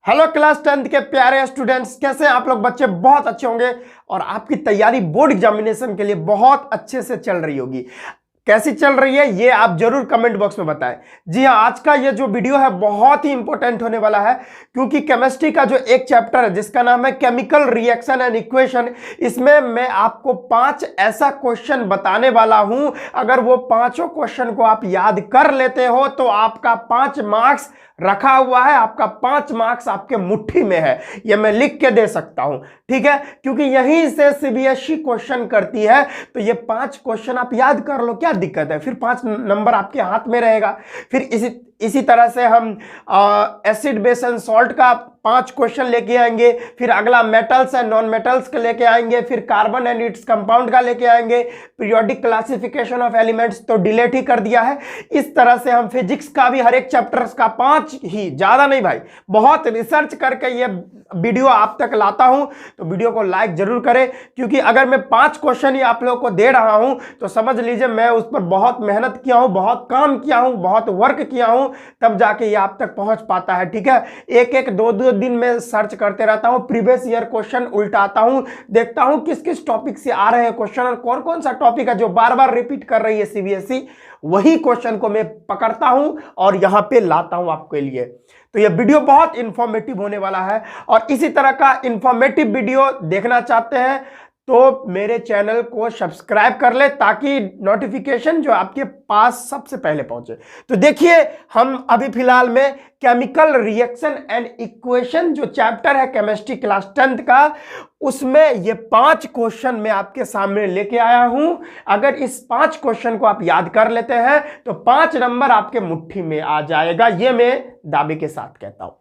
Hello class 10th के प्यारे students, कैसे हैं आप लोग? बच्चे बहुत अच्छे होंगे और आपकी तैयारी बोर्ड एग्जामिनेशन के लिए बहुत अच्छे से चल रही होगी। कैसी चल रही है ये आप जरूर कमेंट बॉक्स में बताएं। जी हाँ, आज का ये जो वीडियो है बहुत ही इंपॉर्टेंट होने वाला है, क्योंकि केमिस्ट्री का जो एक चैप्टर है जिसका नाम है केमिकल रिएक्शन एंड इक्वेशन, इसमें मैं आपको 5 ऐसा क्वेश्चन बताने वाला हूं। अगर वो पांचों क्वेश्चन को आप याद कर लेते हो तो आपका 5 मार्क्स रखा हुआ है, आपका 5 मार्क्स आपके मुट्ठी में है। ये मैं लिख के दे सकता हूं, ठीक है, क्योंकि यहीं से सीबीएसई क्वेश्चन करती है। तो ये 5 क्वेश्चन आप याद कर लो, क्या दिक्कत है? फिर 5 नंबर आपके हाथ में रहेगा। फिर इसी तरह से हम एसिड बेस एंड सॉल्ट का 5 क्वेश्चन लेके आएंगे। फिर अगला मेटल्स एंड नॉन मेटल्स का लेके आएंगे। फिर कार्बन एंड इट्स कंपाउंड का लेके आएंगे। पीरियोडिक क्लासिफिकेशन ऑफ एलिमेंट्स तो डिलीट ही कर दिया है। इस तरह से हम फिजिक्स का भी हर एक चैप्टर्स का 5 ही, ज्यादा नहीं भाई, बहुत रिसर्च करके ये वीडियो आप तक लाता हूं। तो वीडियो को लाइक जरूर करें, क्योंकि अगर मैं 5 क्वेश्चन ही आप लोगों को दे रहा हूं तो समझ लीजिए मैं उस पर बहुत मेहनत किया हूं, बहुत काम किया हूं, बहुत वर्क किया हूं, तब जाके ये आप तक पहुंच पाता है। ठीक है, एक दो दिन में सर्च करते रहता हूं, प्रीवियस ईयर क्वेश्चन उल्टाता हूं, देखता हूं किस किस टॉपिक से आ रहे हैं क्वेश्चन और कौन कौन सा टॉपिक है जो बार बार रिपीट कर रही है सीबीएसई। वही क्वेश्चन को मैं पकड़ता हूं और यहां पे लाता हूं आपके लिए। तो यह वीडियो बहुत इंफॉर्मेटिव होने वाला है, और इसी तरह का इंफॉर्मेटिव वीडियो देखना चाहते हैं तो मेरे चैनल को सब्सक्राइब कर ले, ताकि नोटिफिकेशन जो आपके पास सबसे पहले पहुंचे। तो देखिए, हम अभी फिलहाल में केमिकल रिएक्शन एंड इक्वेशन जो चैप्टर है केमिस्ट्री क्लास 10th का, उसमें ये 5 क्वेश्चन मैं आपके सामने लेके आया हूं। अगर इस 5 क्वेश्चन को आप याद कर लेते हैं तो 5 नंबर आपके मुट्ठी में आ जाएगा, ये मैं दावे के साथ कहता हूं।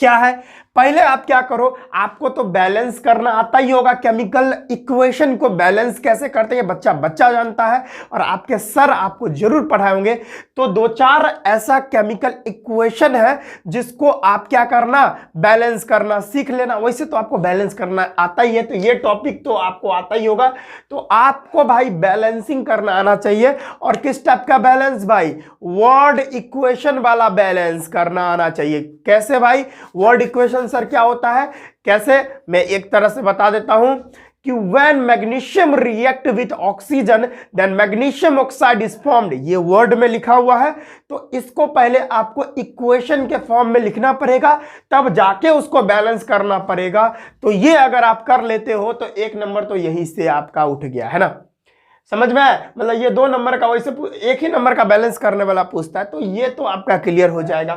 क्या है, पहले आप क्या करो, आपको तो बैलेंस करना आता ही होगा। केमिकल इक्वेशन को बैलेंस कैसे करते हैं बच्चा बच्चा जानता है, और आपके सर आपको जरूर पढ़ाए होंगे। तो 2-4 ऐसा केमिकल इक्वेशन है जिसको आप क्या करना, बैलेंस करना सीख लेना। वैसे तो आपको बैलेंस करना आता ही है, तो ये टॉपिक तो आपको आता ही होगा। तो आपको भाई बैलेंसिंग करना आना चाहिए। और किस टाइप का बैलेंस भाई? वर्ड इक्वेशन वाला बैलेंस करना आना चाहिए। कैसे भाई? वर्ड इक्वेशन सर क्या होता है, कैसे, मैं एक तरह से बता देता हूं कि when magnesium react with oxygen then magnesium oxide is formed, ये वर्ड में लिखा हुआ है। तो इसको पहले आपको इक्वेशन के फॉर्म में लिखना पड़ेगा, तब जाके उसको बैलेंस करना पड़ेगा। तो ये अगर आप कर लेते हो तो 1 नंबर तो यहीं से आपका उठ गया है ना, समझ में? मतलब ये 2 नंबर का, वैसे 1 ही नंबर का बैलेंस करने वाला पूछता है, तो ये तो आपका क्लियर हो जाएगा।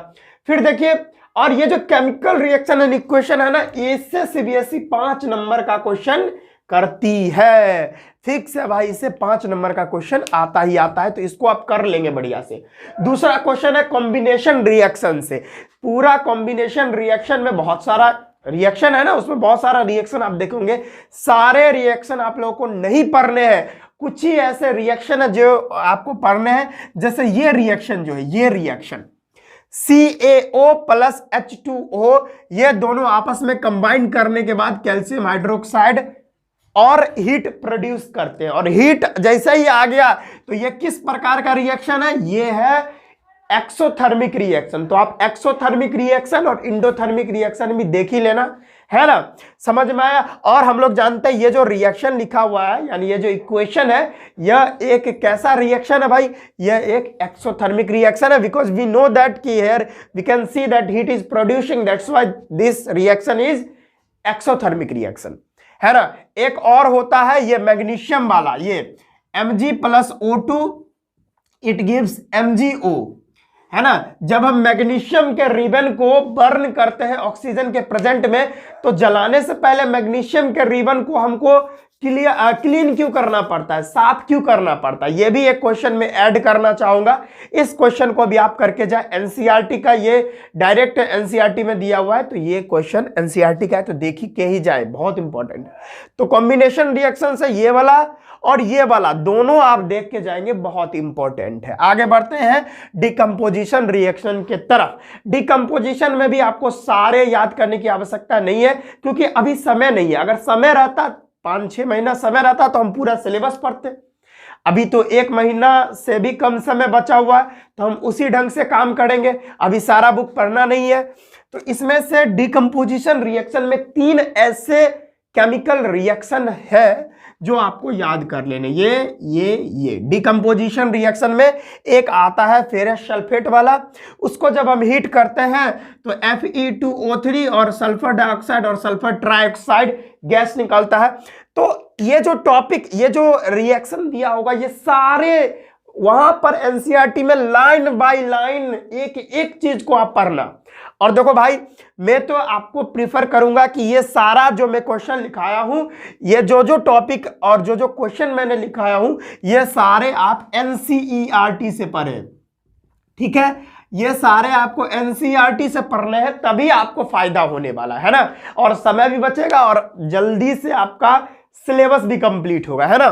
फिर देखिए, और ये जो केमिकल रिएक्शन एंड इक्वेशन है ना, इससे सीबीएसई 5 नंबर का क्वेश्चन करती है। फिक्स है भाई, इसे 5 नंबर का क्वेश्चन आता ही आता है, तो इसको आप कर लेंगे बढ़िया से। दूसरा क्वेश्चन है कॉम्बिनेशन रिएक्शन से। पूरा कॉम्बिनेशन रिएक्शन में बहुत सारा रिएक्शन है ना, उसमें बहुत सारा रिएक्शन आप देखोगे। सारे रिएक्शन आप लोगों को नहीं पढ़ने हैं, कुछ ही ऐसे रिएक्शन है जो आपको पढ़ने हैं। जैसे ये रिएक्शन जो है, ये रिएक्शन CaO प्लस H2O, ये दोनों आपस में कंबाइन करने के बाद कैल्शियम हाइड्रोक्साइड और हीट प्रोड्यूस करते हैं। और हीट जैसे ही आ गया तो ये किस प्रकार का रिएक्शन है? ये है एक्सोथर्मिक रिएक्शन। तो आप एक्सोथर्मिक रिएक्शन और इंडोथर्मिक रिएक्शन भी देख ही लेना, है ना, समझ में आया? और हम लोग जानते हैं ये जो रिएक्शन लिखा हुआ है, यानी ये जो इक्वेशन है, यह एक कैसा रिएक्शन है भाई? यह एक एक्सोथर्मिक रिएक्शन है, बिकॉज वी नो दैट कि here we can see that heat is producing, that's why this reaction is exothermic reaction, है ना। एक और होता है ये मैग्नीशियम वाला, ये Mg plus O2 it gives MgO, है ना। जब हम मैग्नीशियम के रिबन को बर्न करते हैं ऑक्सीजन के प्रेजेंट में, तो जलाने से पहले मैग्नीशियम के रिबन को हमको क्लीन क्यों करना पड़ता है, साफ क्यों करना पड़ता है? ये भी एक क्वेश्चन में ऐड करना चाहूंगा। इस क्वेश्चन को भी आप करके जाए। एनसीईआरटी का ये डायरेक्ट एनसीईआरटी में दिया हुआ है, तो ये क्वेश्चन एनसीईआरटी का है, तो देखी के ही जाए, बहुत इंपॉर्टेंट। तो कॉम्बिनेशन रिएक्शन से ये वाला और ये वाला दोनों आप देख के जाएंगे, बहुत इंपॉर्टेंट है। आगे बढ़ते हैं डिकम्पोजिशन रिएक्शन के तरफ। डिकम्पोजिशन में भी आपको सारे याद करने की आवश्यकता नहीं है, क्योंकि अभी समय नहीं है। अगर समय रहता, 5-6 महीना समय रहता, तो हम पूरा सिलेबस पढ़ते। अभी तो 1 महीना से भी कम समय बचा हुआ है, तो हम उसी ढंग से काम करेंगे। अभी सारा बुक पढ़ना नहीं है, तो इसमें से डिकम्पोजिशन रिएक्शन में 3 ऐसे केमिकल रिएक्शन है जो आपको याद कर लेने। ये डिकम्पोजिशन रिएक्शन में एक आता है फेरस सल्फेट वाला, उसको जब हम हीट करते हैं तो Fe2O3 और सल्फर डाइऑक्साइड और सल्फर ट्राइऑक्साइड गैस निकलता है। तो ये जो टॉपिक, ये जो रिएक्शन दिया होगा, ये सारे वहां पर एनसीईआरटी में लाइन बाय लाइन एक एक चीज को आप पढ़ना। और देखो भाई, मैं तो आपको प्रीफर करूंगा कि ये सारा जो मैं क्वेश्चन लिखाया हूं, ये जो टॉपिक और जो क्वेश्चन मैंने लिखाया हूं, ये सारे आप एनसीईआरटी से पढ़ें, ठीक है। ये सारे आपको एनसीईआरटी से पढ़ने हैं, तभी आपको फायदा होने वाला है ना, और समय भी बचेगा और जल्दी से आपका सिलेबस भी कंप्लीट होगा, है ना।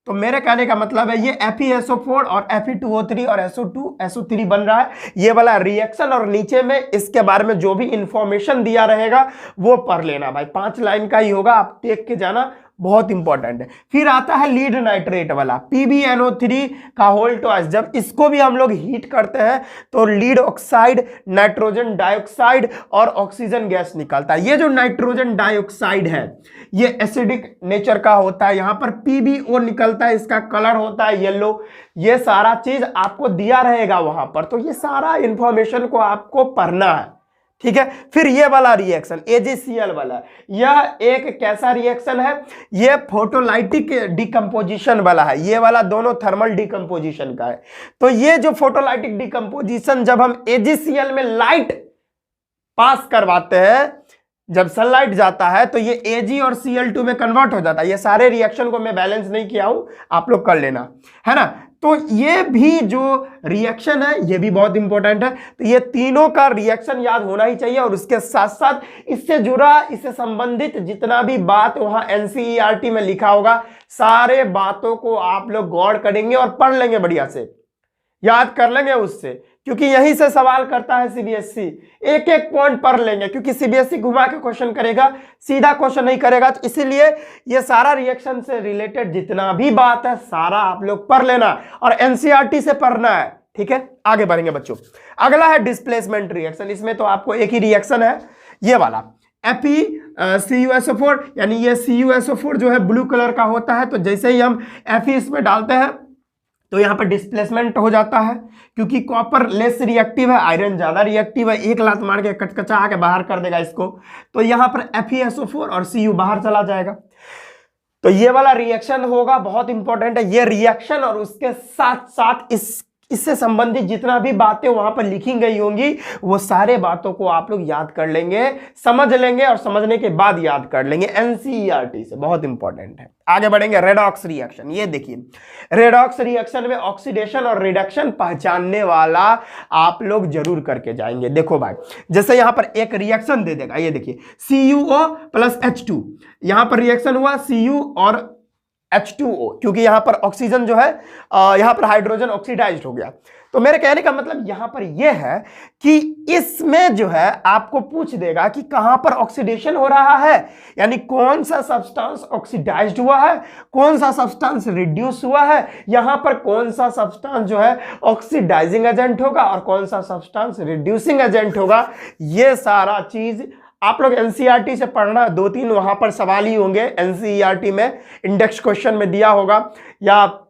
तो मेरे कहने का मतलब है ये FeSO4 और Fe2O3 और SO2SO3 बन रहा है, ये वाला रिएक्शन, और नीचे में इसके बारे में जो भी इंफॉर्मेशन दिया रहेगा वो पढ़ लेना भाई। 5 लाइन का ही होगा, आप देख के जाना, बहुत इंपॉर्टेंट है। फिर आता है लीड नाइट्रेट वाला, PbNO3 का होल ट्वाइस। जब इसको भी हम लोग हीट करते हैं तो लीड ऑक्साइड, नाइट्रोजन डाइऑक्साइड और ऑक्सीजन गैस निकलता है। ये जो नाइट्रोजन डाइऑक्साइड है ये एसिडिक नेचर का होता है, यहां पर PbO निकलता है, इसका कलर होता है येलो। ये सारा चीज आपको दिया रहेगा वहां पर, तो ये सारा इंफॉर्मेशन को आपको पढ़ना है, ठीक है। फिर ये वाला रिएक्शन AgCl वाला, यह एक कैसा रिएक्शन है, ये फोटोलाइटिक डिकम्पोजिशन वाला है। ये वाला दोनों थर्मल डिकम्पोजिशन का है। तो ये जो फोटोलाइटिक डिकम्पोजिशन, जब हम AgCl में लाइट पास करवाते हैं, जब सनलाइट जाता है तो ये Ag और Cl2 में कन्वर्ट हो जाता है। ये सारे रिएक्शन को मैं बैलेंस नहीं किया हूं, आप लोग कर लेना, है ना। तो ये भी जो रिएक्शन है ये भी बहुत इंपॉर्टेंट है। तो ये तीनों का रिएक्शन याद होना ही चाहिए, और उसके साथ साथ इससे जुड़ा, इससे संबंधित जितना भी बात वहां एनसीईआरटी में लिखा होगा, सारे बातों को आप लोग गौर करेंगे और पढ़ लेंगे, बढ़िया से याद कर लेंगे उससे, क्योंकि यहीं से सवाल करता है सीबीएसई। एक एक पॉइंट पढ़ लेंगे, क्योंकि सीबीएसई घुमा के क्वेश्चन करेगा, सीधा क्वेश्चन नहीं करेगा। तो इसीलिए ये सारा रिएक्शन से रिलेटेड जितना भी बात है सारा आप लोग पढ़ लेना, और एनसीईआरटी से पढ़ना है, ठीक है। आगे बढ़ेंगे बच्चों। अगला है डिस्प्लेसमेंट रिएक्शन। इसमें तो आपको एक ही रिएक्शन है, ये वाला FeCuSO4, यानी ये CuSO4 जो है ब्लू कलर का होता है। तो जैसे ही हम Fe इसमें डालते हैं तो यहाँ पर डिस्प्लेसमेंट हो जाता है, क्योंकि कॉपर लेस रिएक्टिव है, आयरन ज्यादा रिएक्टिव है, एक लात मार के कचकचा के बाहर कर देगा इसको। तो यहाँ पर FeSO4 और Cu बाहर चला जाएगा। तो ये वाला रिएक्शन होगा, बहुत इंपॉर्टेंट है ये रिएक्शन, और उसके साथ साथ इससे संबंधित जितना भी बातें वहां पर लिखी गई होंगी वो सारे बातों को आप लोग याद कर लेंगे, समझ लेंगे, और समझने के बाद याद कर लेंगे एनसीईआरटी से, बहुत इंपॉर्टेंट है। आगे बढ़ेंगे, रेडॉक्स रिएक्शन। ये देखिए, रेडॉक्स रिएक्शन में ऑक्सीडेशन और रिडक्शन पहचानने वाला आप लोग जरूर करके जाएंगे। देखो भाई, जैसे यहां पर एक रिएक्शन दे देगा, ये देखिए CuO + H2, यहां पर रिएक्शन हुआ Cu और H2O, क्योंकि यहां पर ऑक्सीजन जो है, यहां पर हाइड्रोजन ऑक्सीडाइज्ड हो गया। तो मेरे कहने का मतलब यहां पर यह है कि इसमें जो है आपको पूछ देगा कि कहां पर ऑक्सीडेशन हो रहा है, यानी कौन सा सब्सटेंस ऑक्सीडाइज्ड हुआ है, कौन सा सब्सटेंस रिड्यूस हुआ है, यहां पर कौन सा सब्सटेंस जो है ऑक्सीडाइजिंग एजेंट होगा और कौन सा सब्सटेंस रिड्यूसिंग एजेंट होगा। ये सारा चीज आप लोग एनसीईआरटी से पढ़ना। 2-3 वहां पर सवाल ही होंगे एनसीईआरटी में, इंडेक्स क्वेश्चन में दिया होगा, या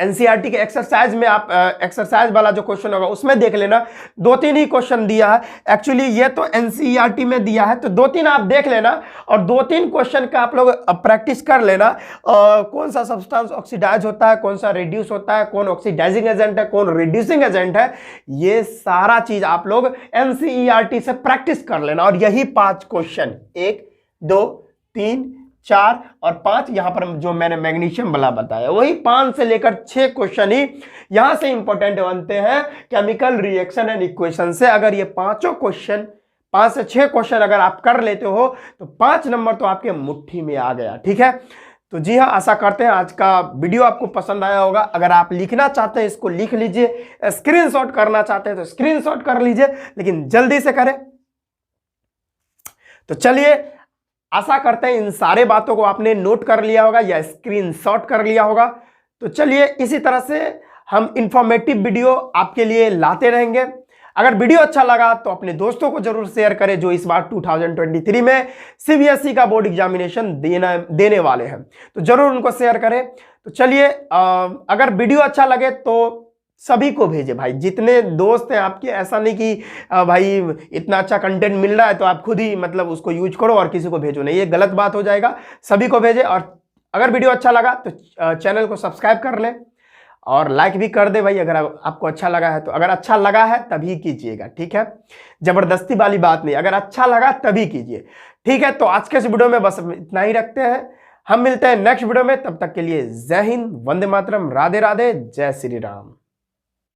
एनसीईआरटी के एक्सरसाइज में आप एक्सरसाइज वाला जो क्वेश्चन होगा उसमें देख लेना। 2-3 ही क्वेश्चन दिया है एक्चुअली, ये तो एनसीईआरटी में दिया है, तो 2-3 आप देख लेना और 2-3 क्वेश्चन का आप लोग प्रैक्टिस कर लेना। कौन सा सब्सटेंस ऑक्सीडाइज होता है, कौन सा रिड्यूस होता है, कौन ऑक्सीडाइजिंग एजेंट है, कौन रिड्यूसिंग एजेंट है, ये सारा चीज आप लोग एनसीईआरटी से प्रैक्टिस कर लेना। और यही 5 क्वेश्चन, 1, 2, 3, 4 और 5, यहां पर जो मैंने मैग्नीशियम वाला बताया, वही 5 से लेकर 6 क्वेश्चन ही यहां से इंपॉर्टेंट बनते हैं केमिकल रिएक्शन एंड इक्वेशन से। अगर ये 5 क्वेश्चन, 5 से 6 क्वेश्चन अगर आप कर लेते हो तो 5 नंबर तो आपके मुट्ठी में आ गया, ठीक है। तो जी हाँ, आशा करते हैं आज का वीडियो आपको पसंद आया होगा। अगर आप लिखना चाहते हैं इसको लिख लीजिए, स्क्रीनशॉट करना चाहते हैं तो स्क्रीनशॉट कर लीजिए, लेकिन जल्दी से करें। तो चलिए, आशा करते हैं इन सारे बातों को आपने नोट कर लिया होगा या स्क्रीनशॉट कर लिया होगा। तो चलिए, इसी तरह से हम इंफॉर्मेटिव वीडियो आपके लिए लाते रहेंगे। अगर वीडियो अच्छा लगा तो अपने दोस्तों को जरूर शेयर करें जो इस बार 2023 में सीबीएसई का बोर्ड एग्जामिनेशन देने वाले हैं, तो जरूर उनको शेयर करें। तो चलिए, अगर वीडियो अच्छा लगे तो सभी को भेजे भाई, जितने दोस्त हैं आपके। ऐसा नहीं कि भाई इतना अच्छा कंटेंट मिल रहा है तो आप खुद ही मतलब उसको यूज करो और किसी को भेजो नहीं, ये गलत बात हो जाएगा। सभी को भेजे, और अगर वीडियो अच्छा लगा तो चैनल को सब्सक्राइब कर लें और लाइक भी कर दे भाई, अगर आपको अच्छा लगा है तो। अगर अच्छा लगा है तभी कीजिएगा, ठीक है, जबरदस्ती वाली बात नहीं, अगर अच्छा लगा तभी कीजिए, ठीक है। तो आज के इस वीडियो में बस इतना ही रखते हैं, हम मिलते हैं नेक्स्ट वीडियो में। तब तक के लिए जय हिंद, वंदे मातरम, राधे राधे, जय श्री राम।